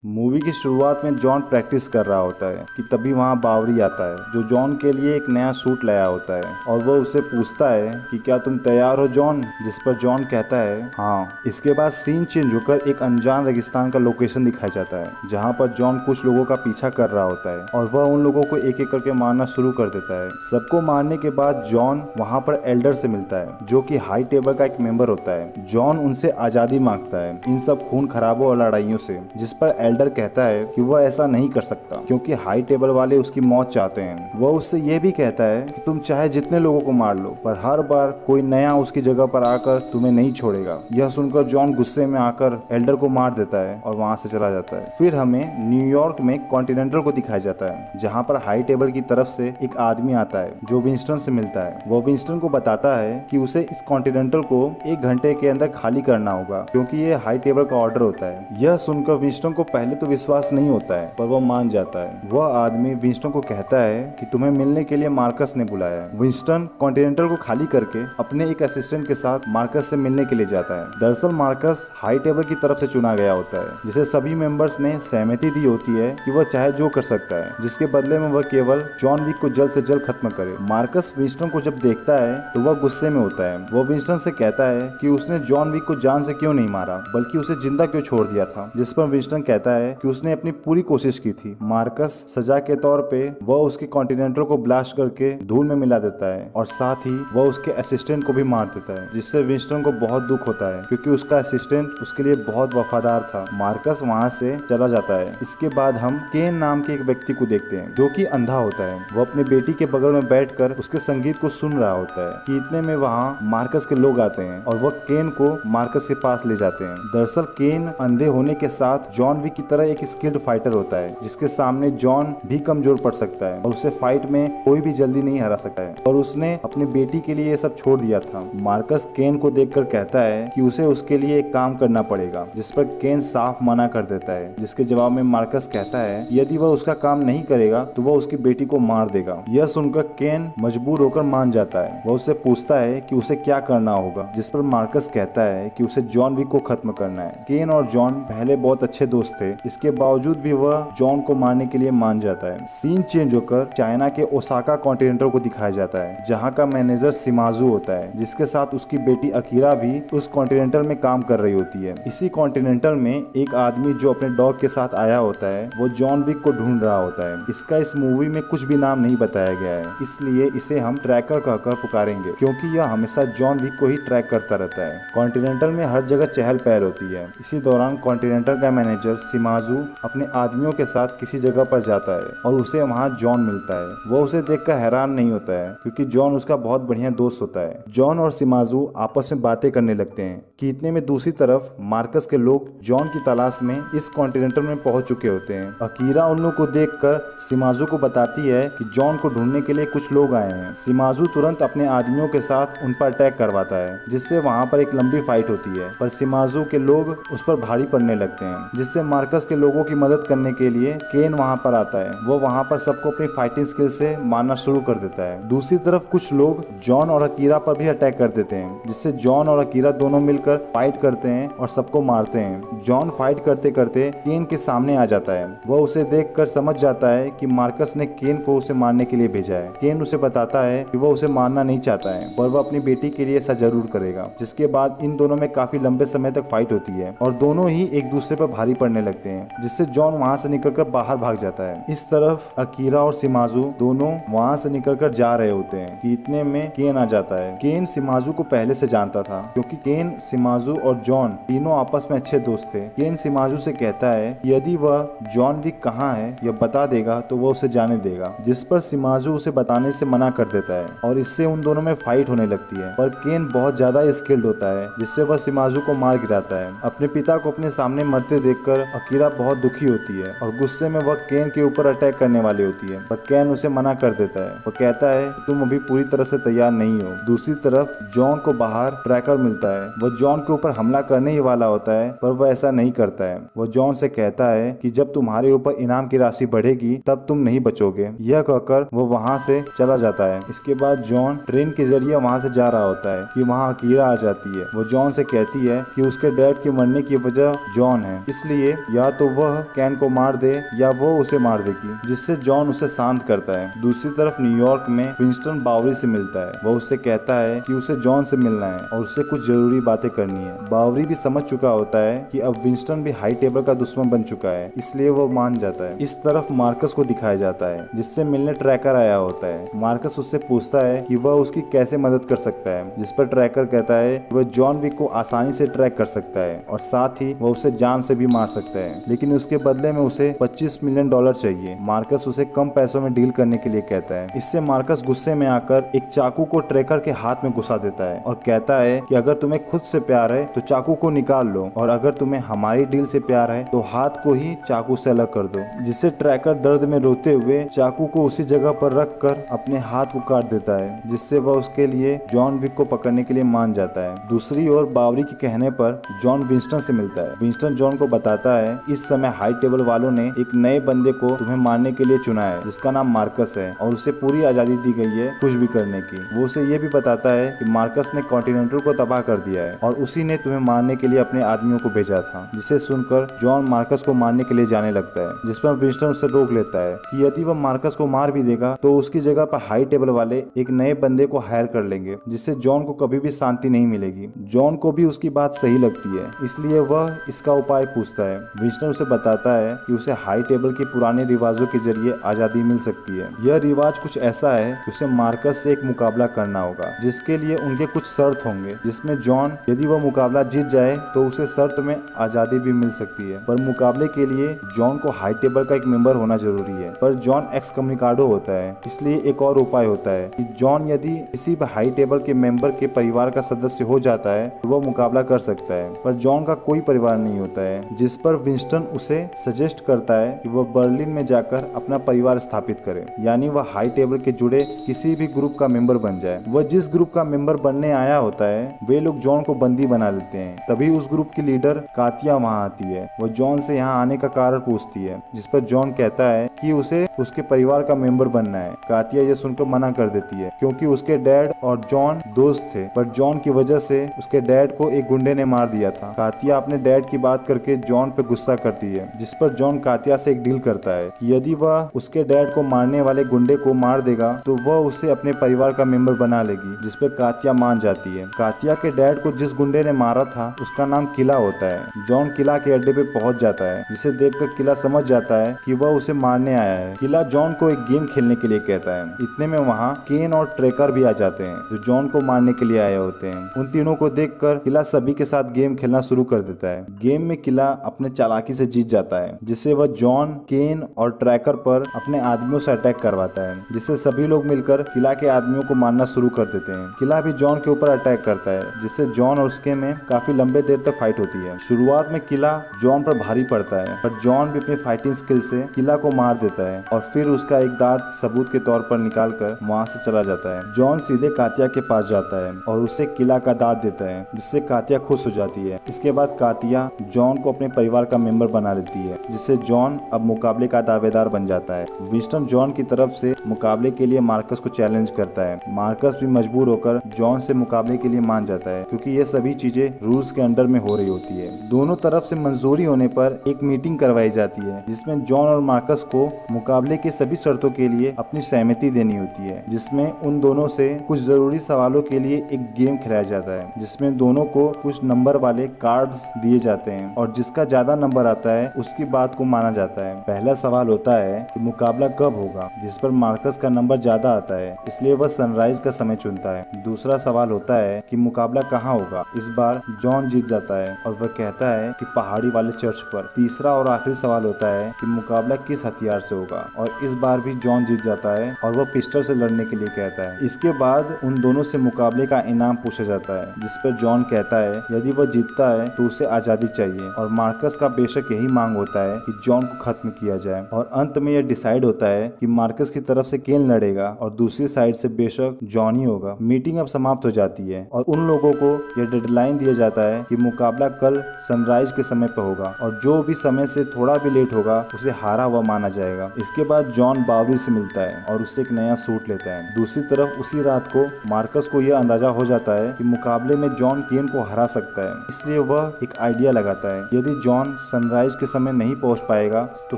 Movie की शुरुआत में जॉन प्रैक्टिस कर रहा होता है कि तभी वहाँ बावरी आता है जो जॉन के लिए एक नया सूट लाया होता है और वो उससे पूछता है कि क्या तुम तैयार हो जॉन, जिस पर जॉन कहता है हाँ। इसके बाद सीन चेंज होकर एक अनजान रेगिस्तान का लोकेशन दिखाया जाता है जहाँ पर जॉन कुछ लोगों का पीछा कर रहा होता है और वह उन लोगों को एक एक करके मारना शुरू कर देता है। सबको मारने के बाद जॉन वहाँ पर एल्डर से मिलता है जो कि हाई टेबल का एक मेंबर होता है। जॉन उनसे आजादी मांगता है इन सब खून खराबों और लड़ाइयों से, जिस पर एल्डर कहता है कि वह ऐसा नहीं कर सकता क्योंकि हाई टेबल वाले उसकी मौत चाहते हैं। वह उससे यह भी कहता है कि तुम चाहे जितने लोगों को मार लो पर हर बार कोई नया उसकी जगह पर आकर तुम्हें नहीं छोड़ेगा। यह सुनकर जॉन गुस्से में आकर एल्डर को मार देता है और वहां से चला जाता है। फिर हमें न्यूयॉर्क में कॉन्टिनेंटल को दिखाया जाता है जहाँ पर हाई टेबल की तरफ से एक आदमी आता है जो विंस्टन से मिलता है। वह विंस्टन को बताता है कि उसे इस कॉन्टिनेंटल को 1 घंटे के अंदर खाली करना होगा क्योंकि ये हाई टेबल का ऑर्डर होता है। यह सुनकर विंस्टन को पहले तो विश्वास नहीं होता है पर वह मान जाता है। वह आदमी विंस्टन को कहता है कि तुम्हें मिलने के लिए मार्कस ने बुलाया है। विंस्टन कॉन्टिनेंटल को खाली करके अपने एक असिस्टेंट के साथ मार्कस से मिलने के लिए जाता है। दरअसल मार्कस हाई टेबल की तरफ से चुना गया होता है जिसे सभी मेंबर्स ने सहमति दी होती है कि वह चाहे जो कर सकता है, जिसके बदले में वह केवल जॉन विक को जल्द से जल्द खत्म करे। मार्कस विंस्टन को जब देखता है तो वह गुस्से में होता है। वह विंस्टन से कहता है कि उसने जॉन विक को जान से क्यों नहीं मारा बल्कि उसे जिंदा क्यों छोड़ दिया था, जिस पर विंस्टन कहता है कि उसने अपनी पूरी कोशिश की थी। मार्कस सजा के तौर पे वह उसके कॉन्टिनेंटल को ब्लास्ट करके धूल में मिला देता है और साथ ही वह उसके असिस्टेंट को भी मार देता है, जिससे विंस्टन को बहुत दुख होता है क्योंकि उसका असिस्टेंट उसके लिए बहुत वफादार था। मार्कस वहाँ से चला जाता है। इसके बाद हम केन नाम के एक व्यक्ति को देखते हैं जो कि अंधा होता है। वो अपनी बेटी के बगल में बैठकर उसके संगीत को सुन रहा होता है कि इतने में वहाँ मार्कस के लोग आते हैं और वह केन को मार्कस के पास ले जाते हैं। दरअसल केन अंधे होने के साथ जॉन विक की तरह एक स्किल्ड फाइटर होता है जिसके सामने जॉन भी कमजोर पड़ सकता है और उसे फाइट में कोई भी जल्दी नहीं हरा सकता है और उसने अपनी बेटी के लिए ये सब छोड़ दिया था। मार्कस केन को देखकर कहता है कि उसे उसके लिए एक काम करना पड़ेगा, जिस पर केन साफ मना कर देता है, जिसके जवाब में मार्कस कहता है यदि वह उसका काम नहीं करेगा तो वह उसकी बेटी को मार देगा। यह सुनकर केन मजबूर होकर मान जाता है। वह उससे पूछता है कि उसे क्या करना होगा, जिस पर मार्कस कहता है कि उसे जॉन विक को खत्म करना है। केन और जॉन पहले बहुत अच्छे दोस्त थे, इसके बावजूद भी वह जॉन को मारने के लिए मान जाता है। सीन चेंज होकर चाइना के ओसाका कॉन्टिनेंटल को दिखाया जाता है जहाँ का मैनेजर सिमाजू होता है, जिसके साथ उसकी बेटी अकीरा भी उस कॉन्टिनेंटल में काम कर रही होती है। इसी कॉन्टिनेंटल में एक आदमी जो अपने डॉग के साथ आया होता है वो जॉन विक को ढूंढ रहा होता है। इसका इस मूवी में कुछ भी नाम नहीं बताया गया है, इसलिए इसे हम ट्रैकर कहकर पुकारेंगे क्योंकि यह हमेशा जॉन विक को ही ट्रैक करता रहता है। कॉन्टिनेंटल में हर जगह चहल पहल होती है। इसी दौरान कॉन्टिनेंटल का मैनेजर सिमाजू अपने आदमियों के साथ किसी जगह पर जाता है और उसे वहाँ जॉन मिलता है। वह उसे देखकर हैरान नहीं होता है क्योंकि जॉन उसका बहुत बढ़िया दोस्त होता है। जॉन और सिमाजू आपस में बातें करने लगते हैं कि इतने में दूसरी तरफ मार्कस के लोग जॉन की तलाश में इस कॉन्टिनेंटल में पहुंच चुके होते हैं। अकीरा उन लोगों को देखकर सिमाजू को बताती है कि जॉन को ढूंढने के लिए कुछ लोग आए हैं। सिमाजू तुरंत अपने आदमियों के साथ उन पर अटैक करवाता है, जिससे वहां पर एक लंबी फाइट होती है पर सिमाजू के लोग उस पर भारी पड़ने लगते हैं, जिससे मार्कस के लोगों की मदद करने के लिए केन वहां पर आता है। वो वहां पर सबको अपनी फाइटिंग स्किल से मारना शुरू कर देता है। दूसरी तरफ कुछ लोग जॉन और अकीरा पर भी अटैक कर देते हैं, जिससे जॉन और अकीरा दोनों मिलकर फाइट करते हैं और सबको मारते हैं। जॉन फाइट करते करते केन के सामने आ जाता है। वह उसे देखकर समझ जाता है कि मार्कस ने केन को उसे मारने के लिए भेजा है। केन उसे बताता है कि वह उसे मारना नहीं चाहता है पर वह अपनी बेटी के लिए ऐसा जरूर करेगा। जिसके बाद इन दोनों में काफी लंबे समय तक फाइट होती है और दोनों ही एक दूसरे पर भारी पड़ने लगते हैं, जिससे जॉन वहां से निकलकर बाहर भाग जाता है। इस तरफ अकीरा और सिमाजू दोनों वहां से निकलकर जा रहे होते हैं कि इतने में केन आ जाता है। केन सिमाजू को पहले से जानता था क्योंकि केन, सिमाजू और जॉन तीनों आपस में अच्छे दोस्त थे। केन सिमाजू से कहता है कि यदि वह जॉन विक कहाँ है यह बता देगा तो वह उसे जाने देगा, जिस पर सिमाजू उसे बताने से मना कर देता है और इससे उन दोनों में फाइट होने लगती है। पर केन बहुत ज्यादा स्किल्ड होता है, जिससे वह सिमाजू को मार गिराता है। अपने पिता को अपने सामने मरते देखकर अकीरा बहुत दुखी होती है और गुस्से में वह केन के ऊपर अटैक करने वाली होती है पर केन उसे मना कर देता है। वह कहता है तुम अभी पूरी तरह से तैयार नहीं हो। दूसरी तरफ जॉन को बाहर ट्रैकर मिलता है। वह जॉन के ऊपर हमला करने ही वाला होता है पर वह ऐसा नहीं करता है। वह जॉन से कहता है कि जब तुम्हारे ऊपर इनाम की राशि बढ़ेगी तब तुम नहीं बचोगे। यह कहकर वो वहाँ से चला जाता है। इसके बाद जॉन ट्रेन के जरिए वहाँ से जा रहा होता है कि वहाँ अकीरा आ जाती है। वो जॉन से कहती है कि उसके डैड के मरने की वजह जॉन है, इसलिए या तो वह कैन को मार दे या वो उसे मार देगी, जिससे जॉन उसे शांत करता है। दूसरी तरफ न्यूयॉर्क में विंस्टन बावरी से मिलता है। वह उससे कहता है कि उसे जॉन से मिलना है और उससे कुछ जरूरी बातें करनी है। बावरी भी समझ चुका होता है कि अब विंस्टन भी हाई टेबल का दुश्मन बन चुका है, इसलिए वो मान जाता है। इस तरफ मार्कस को दिखाया जाता है, जिससे मिलने ट्रैकर आया होता है। मार्कस उससे पूछता है कि वह उसकी कैसे मदद कर सकता है, जिस पर ट्रैकर कहता है वह जॉन विक को आसानी से ट्रैक कर सकता है और साथ ही वह उसे जान से भी मार सकता है, लेकिन उसके बदले में उसे $25 मिलियन चाहिए। मार्कस उसे कम पैसों में डील करने के लिए कहता है। इससे मार्कस गुस्से में आकर एक चाकू को ट्रैकर के हाथ में घुसा देता है और कहता है कि अगर तुम्हें खुद से प्यार है तो चाकू को निकाल लो, और अगर तुम्हें हमारी डील से प्यार है तो हाथ को ही चाकू से अलग कर दो। जिससे ट्रैकर दर्द में रोते हुए चाकू को उसी जगह पर रख कर अपने हाथ को काट देता है, जिससे वह उसके लिए जॉन विक को पकड़ने के लिए मान जाता है। दूसरी ओर बावरी के कहने पर जॉन विंस्टन से मिलता है। विंस्टन जॉन को बताता है इस समय हाई टेबल वालों ने एक नए बंदे को तुम्हें मारने के लिए चुना है, जिसका नाम मार्कस है, और उसे पूरी आजादी दी गई है कुछ भी करने की। वो उसे ये भी बताता है कि मार्कस ने कॉन्टिनेंटल को तबाह कर दिया है और उसी ने तुम्हें मारने के लिए अपने आदमियों को भेजा था। जिसे सुनकर जॉन मार्कस को मारने के लिए जाने लगता है, जिस पर विंस्टन उसे रोक लेता है कि यदि वह मार्कस को मार भी देगा तो उसकी जगह पर हाई टेबल वाले एक नए बंदे को हायर कर लेंगे, जिससे जॉन को कभी भी शांति नहीं मिलेगी। जॉन को भी उसकी बात सही लगती है, इसलिए वह इसका उपाय पूछता है। विंस्टन उसे बताता है कि उसे हाई टेबल के पुराने रिवाजों के जरिए आजादी मिल सकती है। यह रिवाज कुछ ऐसा है कि उसे मार्कस से एक मुकाबला करना होगा, जिसके लिए उनके कुछ शर्त होंगे, जिसमें जॉन यदि वह मुकाबला जीत जाए तो उसे शर्त में आजादी भी मिल सकती है। पर मुकाबले के लिए जॉन को हाई टेबल का एक मेंबर होना जरूरी है। पर जॉन एक्सकम्युनिकाडो होता है, इसलिए एक और उपाय होता है कि जॉन यदि किसी भी हाई टेबल के मेंबर के परिवार का सदस्य हो जाता है तो वह मुकाबला कर सकता है। पर जॉन का कोई परिवार नहीं होता है, जिस पर विंस्टन उसे सजेस्ट करता है कि वह बर्लिन में जाकर अपना परिवार स्थापित करे, यानी वह हाई टेबल के जुड़े किसी भी ग्रुप का मेंबर बन जाए। वह जिस ग्रुप का मेंबर बनने आया होता है वे लोग जॉन को बंदी बना लेते हैं। तभी उस ग्रुप की लीडर कातिया वहाँ आती है। वह जॉन से यहाँ आने का कारण पूछती है, जिस पर जॉन कहता है कि उसे उसके परिवार का मेंबर बनना है। कातिया यह सुनकर मना कर देती है, क्योंकि उसके डैड और जॉन दोस्त थे, पर जॉन की वजह से उसके डैड को एक गुंडे ने मार दिया था। कातिया अपने डैड की बात करके जॉन पे गुस्सा करती है, जिस पर जॉन कातिया से एक डील करता है कि यदि वह उसके डैड को मारने वाले गुंडे को मार देगा तो वह उसे अपने परिवार का मेंबर बना लेगी, जिस पर कातिया मान जाती है। कातिया के डैड को जिस गुंडे ने मारा था उसका नाम किला होता है। जॉन किला के अड्डे पे पहुंच जाता है, जिसे देखकर किला समझ जाता है कि वह उसे मारने आया है। किला जॉन को एक गेम खेलने के लिए कहता है। इतने में वहाँ केन और ट्रेकर भी आ जाते हैं, जो जॉन को मारने के लिए आए होते हैं। उन तीनों को देखकर किला सभी के साथ गेम खेलना शुरू कर देता है। गेम में किला अपने चालाकी से जीत जाता है, जिससे वह जॉन, केन और ट्रैकर पर अपने आदमियों से अटैक करवाता है, जिससे सभी लोग मिलकर किला के आदमियों को मारना शुरू कर देते हैं। किला भी जॉन के ऊपर अटैक करता है, जिससे जॉन और उसके में काफी लंबे देर तक फाइट होती है। शुरुआत में किला जॉन पर भारी पड़ता है, पर जॉन भी अपनी फाइटिंग स्किल से किला को मार देता है और फिर उसका एक दांत सबूत के तौर पर निकालकर वहां से चला जाता है। जॉन सीधे कातिया के पास जाता है और उसे किला का दांत देता है, जिससे कातिया खुश हो जाती है। इसके बाद कातिया जॉन को अपने परिवार का मेंबर बना लेती है, जिससे जॉन अब मुकाबले का दावेदार बन जाता है। विंस्टन जॉन की तरफ से मुकाबले के लिए मार्कस को चैलेंज करता है। मार्कस भी मजबूर होकर जॉन से मुकाबले के लिए मान जाता है, क्योंकि ये सभी चीजें रूल्स के अंडर में हो रही होती है। दोनों तरफ से मंजूरी होने पर एक मीटिंग करवाई जाती है, जिसमें जॉन और मार्कस को मुकाबले के सभी शर्तों के लिए अपनी सहमति देनी होती है, जिसमें उन दोनों से कुछ जरूरी सवालों के लिए एक गेम खिलाया जाता है, जिसमें दोनों को कुछ नंबर वाले कार्ड्स दिए जाते हैं और जिसका ज्यादा नंबर आता है उसकी बात को माना जाता है। पहला सवाल होता है कि मुकाबला कब होगा, जिस पर मार्कस का नंबर ज्यादा आता है, इसलिए वह सनराइज का समय चुनता है। दूसरा सवाल होता है कि मुकाबला कहाँ होगा। इस बार जॉन जीत जाता है और वह कहता है कि पहाड़ी वाले चर्च पर। तीसरा और आखिरी सवाल होता है कि मुकाबला किस हथियार से होगा, और इस बार भी जॉन जीत जाता है और वह पिस्टल से लड़ने के लिए कहता है। इसके बाद उन दोनों से मुकाबले का इनाम पूछा जाता है, जिस पर जॉन कहता है यदि वह जीतता है तो उसे आजादी चाहिए, और मार्कस का बेशक यही मांग होता है कि जॉन को खत्म किया जाए। और अंत में यह डिसाइड होता है कि मार्कस की तरफ से केन लड़ेगा और दूसरी साइड से बेशक जॉन ही होगा। मीटिंग अब समाप्त हो जाती है और उन लोगों को यह डेडलाइन दिया जाता है कि मुकाबला कल सनराइज के समय पर होगा, और जो भी समय से थोड़ा भी लेट होगा उसे हारा हुआ माना जाएगा। इसके बाद जॉन बावरी से मिलता है और उससे एक नया सूट लेता है। दूसरी तरफ उसी रात को मार्कस को यह अंदाजा हो जाता है कि मुकाबले में जॉन केन को हरा सकता है, इसलिए वह एक आइडिया लगाता है। यदि जॉन सनराइज के समय नहीं पहुंच पाएगा तो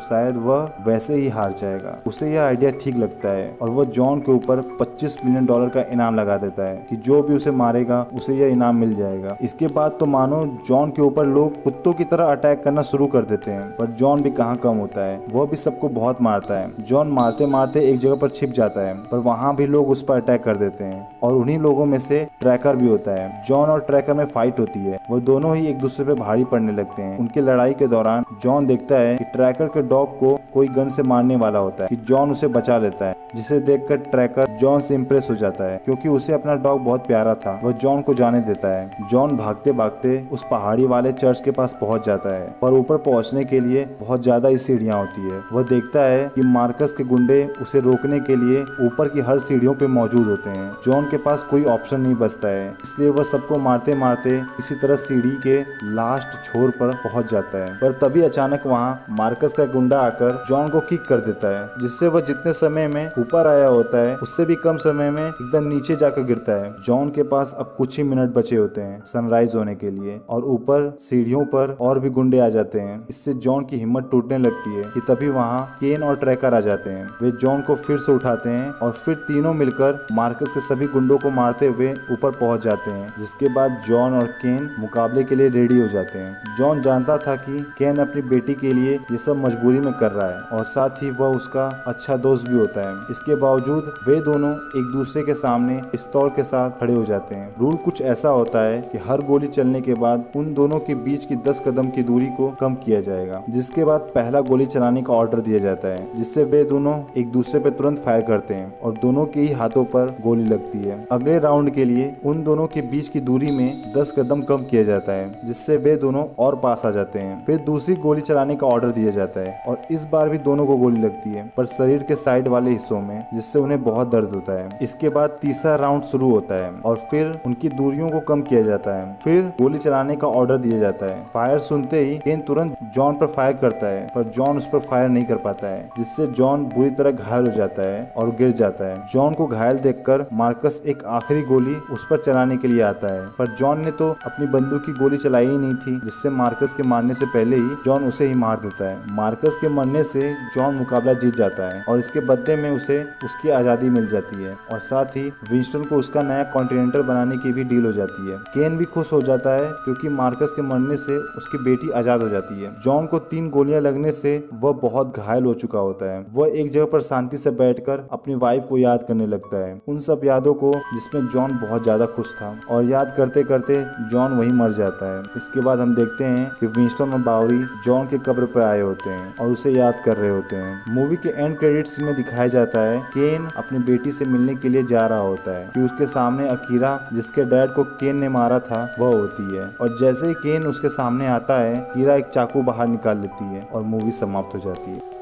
शायद वह वैसे ही हार जाएगा। उसे यह आइडिया ठीक लगता है और वह जॉन के ऊपर $25 मिलियन का इनाम लगा देता है कि जो भी उसे मारेगा उसे यह इनाम मिल जाएगा। इसके बाद तो मानो जॉन के ऊपर लोग कुत्तों की तरह अटैक करना शुरू कर देते हैं, पर जॉन भी कहाँ कम होता है, वह भी सबको बहुत मारता है। जॉन मारते मारते एक जगह पर छिप जाता है, पर वहाँ भी लोग उस पर अटैक कर देते हैं और उन्हीं लोगों में से ट्रैकर भी होता है। जॉन और ट्रैकर में फाइट होती है, वो दोनों ही एक दूसरे पे भारी पड़ने लगते हैं। उनकी लड़ाई के दौरान जॉन देखता है कि ट्रैकर के डॉग को कोई गन से मारने वाला होता है कि जॉन उसे बचा लेता है, जिसे देखकर ट्रैकर जॉन से इम्प्रेस हो जाता है क्योंकि उसे अपना डॉग बहुत प्यारा था। वह जॉन को जाने देता है। जॉन भागते भागते उस पहाड़ी वाले चर्च के पास पहुंच जाता है, पर ऊपर पहुंचने के लिए बहुत ज्यादा ही सीढ़ियां होती है। वह देखता है कि मार्कस के गुंडे उसे रोकने के लिए ऊपर की हर सीढ़ियों पे मौजूद होते हैं। जॉन के पास कोई ऑप्शन नहीं बचता है, इसलिए वह सबको मारते मारते किसी तरह सीढ़ी के लास्ट छोर पर पहुंच जाता है। पर तभी अचानक वहां मार्कस का गुंडा आकर जॉन को किक कर देता है, जिससे वह जितने समय में ऊपर आया होता है उससे भी कम समय में एकदम नीचे जाकर गिरता है। जॉन के पास अब कुछ ही मिनट बचे होते हैं सनराइज होने के लिए और ऊपर सीढ़ियों पर और भी गुंडे आ जाते हैं। इससे जॉन की हिम्मत टूटने लगती है कि तभी वहां केन और ट्रैकर आ जाते हैं। वे जॉन को फिर से उठाते हैं और फिर तीनों मिलकर मार्कस के सभी गुंडों को मारते हुए ऊपर पहुंच जाते हैं, जिसके बाद जॉन और केन मुकाबले के लिए रेडी हो जाते हैं। जॉन जानता था कि केन अपनी बेटी के लिए ये सब मजबूरी में कर रहा है और साथ ही वह उसका अच्छा दोस्त भी होता है। इसके बावजूद वे दोनों एक दूसरे के सामने पिस्तौल के साथ खड़े हो जाते हैं। रूल कुछ ऐसा होता है कि हर गोली चलने के बाद उन दोनों के बीच की 10 कदम की दूरी को कम किया जाएगा, जिसके बाद पहला गोली चलाने का ऑर्डर दिया जाता है, जिससे वे दोनों एक दूसरे पे तुरंत फायर करते हैं और दोनों के ही हाथों पर गोली लगती है। अगले राउंड के लिए उन दोनों के बीच की दूरी में 10 कदम कम किया जाता है, जिससे वे दोनों और पास आ जाते हैं। फिर दूसरी गोली चलाने का ऑर्डर दिया जाता है और इस बार भी दोनों को गोली लगती है, पर शरीर के साइड वाले हिस्सों में, जिससे उन्हें बहुत दर्द होता है। इसके बाद तीसरा राउंड शुरू होता है और फिर उनकी दूरियों को कम किया जाता है। फिर गोली चलाने का ऑर्डर दिया जाता है। फायर सुनते ही केन तुरंत जॉन पर फायर करता है, पर जॉन उस पर फायर नहीं कर पाता है, जिससे जॉन बुरी तरह घायल हो जाता है और गिर जाता है। जॉन को घायल देखकर मार्कस एक आखिरी गोली उस पर चलाने के लिए आता है, पर जॉन ने तो अपनी बंदूक की गोली चलाई ही नहीं थी, जिससे मार्कस के मारने से पहले ही जॉन उसे ही मार देता है। मार्कस के मरने से जॉन मुकाबला जीत जाता है और इसके बदले में उसे उसकी आजादी मिल जाती है और साथ ही विंस्टन को उसका नया कॉन्टिनेंटल बनाने की भी डील हो जाती है। केन भी खुश हो जाता है क्योंकि मार्कस के मरने से उसकी बेटी आजाद हो जाती है। जॉन को 3 गोलियां लगने से वह बहुत घायल हो चुका होता है। वह एक जगह पर शांति से बैठकर अपनी वाइफ को याद करने लगता है, उन सब यादों को जिसमें जॉन बहुत ज्यादा खुश था, और याद करते करते जॉन वहीं मर जाता है। इसके बाद हम देखते हैं कि विंस्टन और बावरी जॉन के कब्र पर आए होते हैं और उसे याद कर रहे होते हैं। मूवी के एंड क्रेडिट सीन में दिखाया जाता है केन अपनी बेटी से मिलने के लिए जा रहा होता है कि उसके सामने अकीरा, जिसके डैड को केन ने मारा था, वह होती है और जैसे ही केन उसके सामने आता है, अकीरा एक चाकू बाहर निकाल लेती है और मूवी समाप्त हो जाती है।